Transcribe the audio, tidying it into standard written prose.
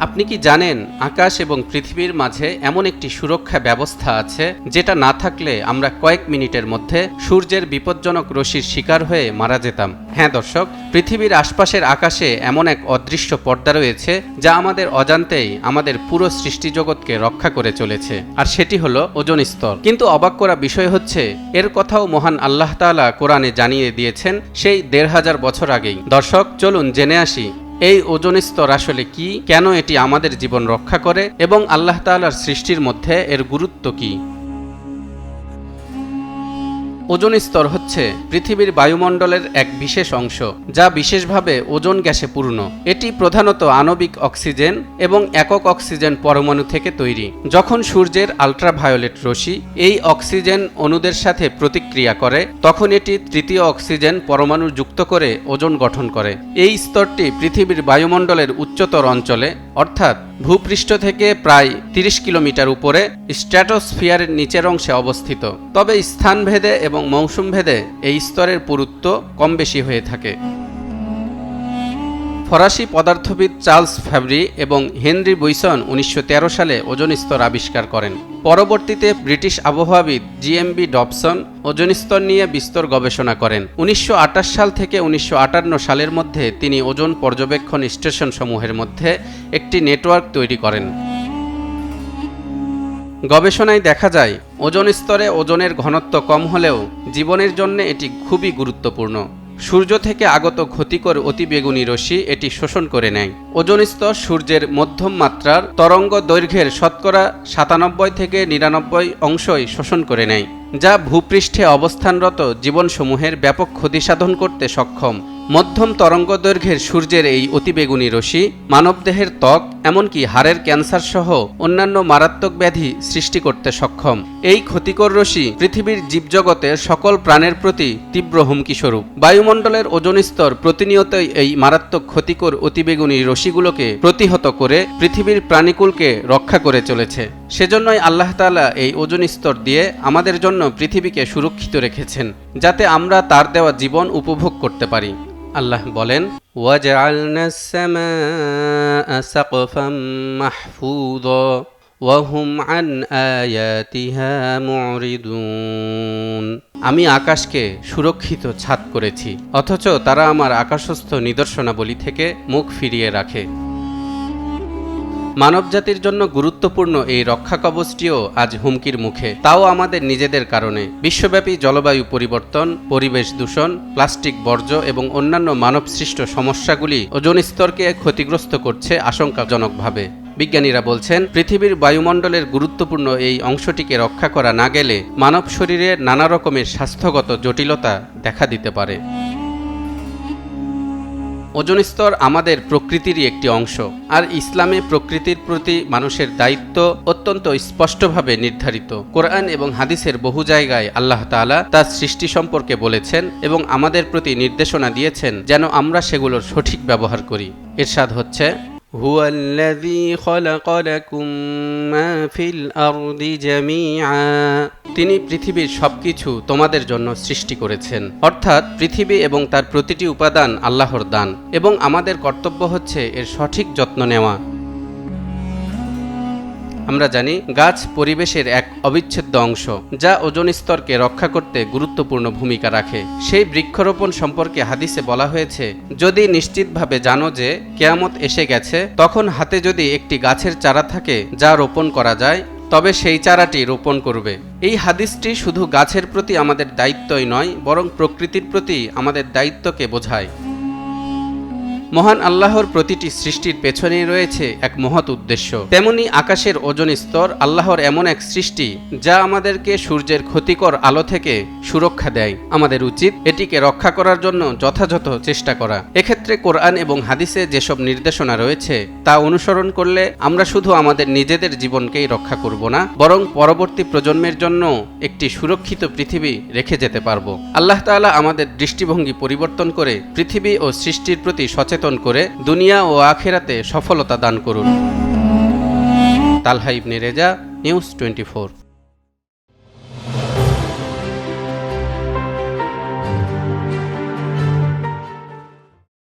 আপনি কি জানেন আকাশ এবং পৃথিবীর মাঝে এমন একটি সুরক্ষা ব্যবস্থা আছে যেটা না থাকলে আমরা কয়েক মিনিটের মধ্যে সূর্যের বিপজ্জনক রশ্মির শিকার হয়ে মারা যেতাম? হ্যাঁ দর্শক, পৃথিবীর আশপাশের আকাশে এমন এক অদৃশ্য পর্দা রয়েছে যা আমাদের অজান্তেই আমাদের পুরো সৃষ্টিজগৎকে রক্ষা করে চলেছে, আর সেটি হলো ওজোন স্তর। কিন্তু অবাক করা বিষয় হচ্ছে এর কথাও মহান আল্লাহ তাআলা কোরআনে জানিয়ে দিয়েছেন সেই ১৫০০ বছর আগেই। দর্শক, চলুন জেনে আসি এই ওজোন স্তর আসলে কি, কেন এটি আমাদের জীবন রক্ষা করে এবং আল্লাহ তাআলার সৃষ্টির মধ্যে এর গুরুত্ব কি। ওজোন স্তর হচ্ছে পৃথিবীর বায়ুমণ্ডলের এক বিশেষ অংশ যা বিশেষভাবে ওজোন গ্যাসে পূর্ণ। এটি প্রধানত আণবিক অক্সিজেন এবং একক অক্সিজেন পরমাণু থেকে তৈরি। যখন সূর্যের আল্ট্রাভায়োলেট রশ্মি এই অক্সিজেন অণুদের সাথে প্রতিক্রিয়া করে তখন এটি তৃতীয় অক্সিজেন পরমাণু যুক্ত করে ওজোন গঠন করে। এই স্তরটি পৃথিবীর বায়ুমণ্ডলের উচ্চতর অঞ্চলে অর্থাৎ ভূপৃষ্ঠ থেকে প্রায় ৩০ কিলোমিটার উপরে স্ট্র্যাটোস্ফিয়ারের নিচের অংশে অবস্থিত। তবে স্থানভেদে এবং মৌসুম ভেদে এই স্তরের পুরুত্ব কম বেশি হয়ে থাকে। ফরাসি পদার্থবিদ চার্লস ফ্যাব্রি এবং হেনরি বুইসন ১৯১৩ সালে ওজোন স্তর আবিষ্কার করেন। পরবর্তীতে ব্রিটিশ আবহাওয়াবিদ জিএমবি ডবসন ওজোন স্তর নিয়ে বিস্তর গবেষণা করেন। ১৯২৮ সাল থেকে ১৯৫৮ সালের মধ্যে তিনি ওজোন পর্যবেক্ষণ স্টেশনসমূহের মধ্যে একটি নেটওয়ার্ক তৈরি করেন। গবেষণায় দেখা যায় ওজোন স্তরে ওজনের ঘনত্ব কম হলেও জীবনের জন্য এটি খুবই গুরুত্বপূর্ণ। সূর্য থেকে আগত ক্ষতিকর অতিবেগুনি রশ্মি এটি শোষণ করে নেয়। ওজোন স্তর সূর্যের মধ্যম মাত্রার তরঙ্গ দৈর্ঘ্যের শতকরা ৯৭ থেকে ৯৯ অংশই শোষণ করে নেয়, যা ভূপৃষ্ঠে অবস্থানরত জীবনসমূহের ব্যাপক ক্ষতিসাধন করতে সক্ষম। মধ্যম তরঙ্গ দৈর্ঘ্যের সূর্যের এই অতিবেগুনি রশ্মি মানবদেহের ত্বক এমনকি হাড়ের ক্যান্সার সহ অন্যান্য মারাত্মক ব্যাধি সৃষ্টি করতে সক্ষম। এই ক্ষতিকর রশ্মি পৃথিবীর জীবজগতের সকল প্রাণের প্রতি তীব্র হুমকি স্বরূপ। বায়ুমণ্ডলের ওজোন স্তর প্রতিনিয়তই এই মারাত্মক ক্ষতিকর অতিবেগুনি রশ্মিগুলোকে প্রতিহত করে পৃথিবীর প্রাণীকুলকে রক্ষা করে চলেছে। সেজন্যই আল্লাহ তাআলা এই ওজোন স্তর দিয়ে আমাদের জন্য পৃথিবীকে সুরক্ষিত রেখেছেন, যাতে আমরা তার দেওয়া জীবন উপভোগ করতে পারি। আল্লাহ বলেন, ওয়াজআলনাস সামাআ সাকফাম মাহফুযা ওয়া হুম আন আয়াতিহা মুরিদুন। আমি আকাশকে সুরক্ষিত ছাদ করেছি, অথচ তারা আমার আকাশস্থ নিদর্শনাবলী থেকে মুখ ফিরিয়ে রাখে। মানবজাতির জন্য গুরুত্বপূর্ণ এই রক্ষা কবচটিও আজ হুমকির মুখে, তাও আমাদের নিজেদের কারণে। বিশ্বব্যাপী জলবায়ু পরিবর্তন, পরিবেশ দূষণ, প্লাস্টিক বর্জ্য এবং অন্যান্য মানবসৃষ্ট সমস্যাগুলি ওজোন স্তরকে ক্ষতিগ্রস্ত করছে আশঙ্কাজনকভাবে। বিজ্ঞানীরা বলছেন, পৃথিবীর বায়ুমণ্ডলের গুরুত্বপূর্ণ এই অংশটিকে রক্ষা করা না গেলে মানব শরীরে নানা রকমের স্বাস্থ্যগত জটিলতা দেখা দিতে পারে। ওজোন স্তর আমাদের প্রকৃতিরই একটি অংশ, আর ইসলামে প্রকৃতির প্রতি মানুষের দায়িত্ব অত্যন্ত স্পষ্টভাবে নির্ধারিত। কোরআন এবং হাদিসের বহু জায়গায় আল্লাহ তাআলা তার সৃষ্টি সম্পর্কে বলেছেন এবং আমাদের প্রতি নির্দেশনা দিয়েছেন যেন আমরা সেগুলোর সঠিক ব্যবহার করি। ইরশাদ হচ্ছে, হুয়াল্লাযী খালাকা লাকুম মা ফিল আরদি জামিআ। তিনি পৃথিবীর সবকিছু তোমাদের জন্য সৃষ্টি করেছেন। অর্থাৎ পৃথিবী এবং তার প্রতিটি উপাদান আল্লাহর দান এবং আমাদের কর্তব্য হচ্ছে এর সঠিক যত্ন নেওয়া। আমরা জানি গাছ পরিবেশের এক অবিচ্ছেদ্য অংশ যা ওজোন স্তরকে রক্ষা করতে গুরুত্বপূর্ণ ভূমিকা রাখে। সেই বৃক্ষরোপণ সম্পর্কে হাদিসে বলা হয়েছে, যদি নিশ্চিতভাবে জানো যে কিয়ামত এসে গেছে, তখন হাতে যদি একটি গাছের চারা থাকে যা রোপণ করা যায়, তবে সেই চারাটি রোপণ করবে। এই হাদিসটি শুধু গাছের প্রতি আমাদের দায়িত্বই নয়, বরং প্রকৃতির প্রতি আমাদের দায়িত্বকে বোঝায়। মহান আল্লাহর প্রতিটি সৃষ্টির পেছনেই রয়েছে এক মহৎ উদ্দেশ্য। তেমনি আকাশের ওজোন স্তর আল্লাহর এমন এক সৃষ্টি যা আমাদেরকে সূর্যের ক্ষতিকর আলো থেকে সুরক্ষা দেয়। আমাদের উচিত এটিকে রক্ষা করার জন্য যথাযথ চেষ্টা করা। এক্ষেত্রে কোরআন এবং হাদিসে যেসব নির্দেশনা রয়েছে তা অনুসরণ করলে আমরা শুধু আমাদের নিজেদের জীবনকেই রক্ষা করব না, বরং পরবর্তী প্রজন্মের জন্য একটি সুরক্ষিত পৃথিবী রেখে যেতে পারব। আল্লাহ তাআলা আমাদের দৃষ্টিভঙ্গি পরিবর্তন করে পৃথিবী ও সৃষ্টির প্রতি সচেতন করে দুনিয়া ও আখিরাতে সফলতা দান করুন। তালহা ইবনে রেজা, নিউজ 24।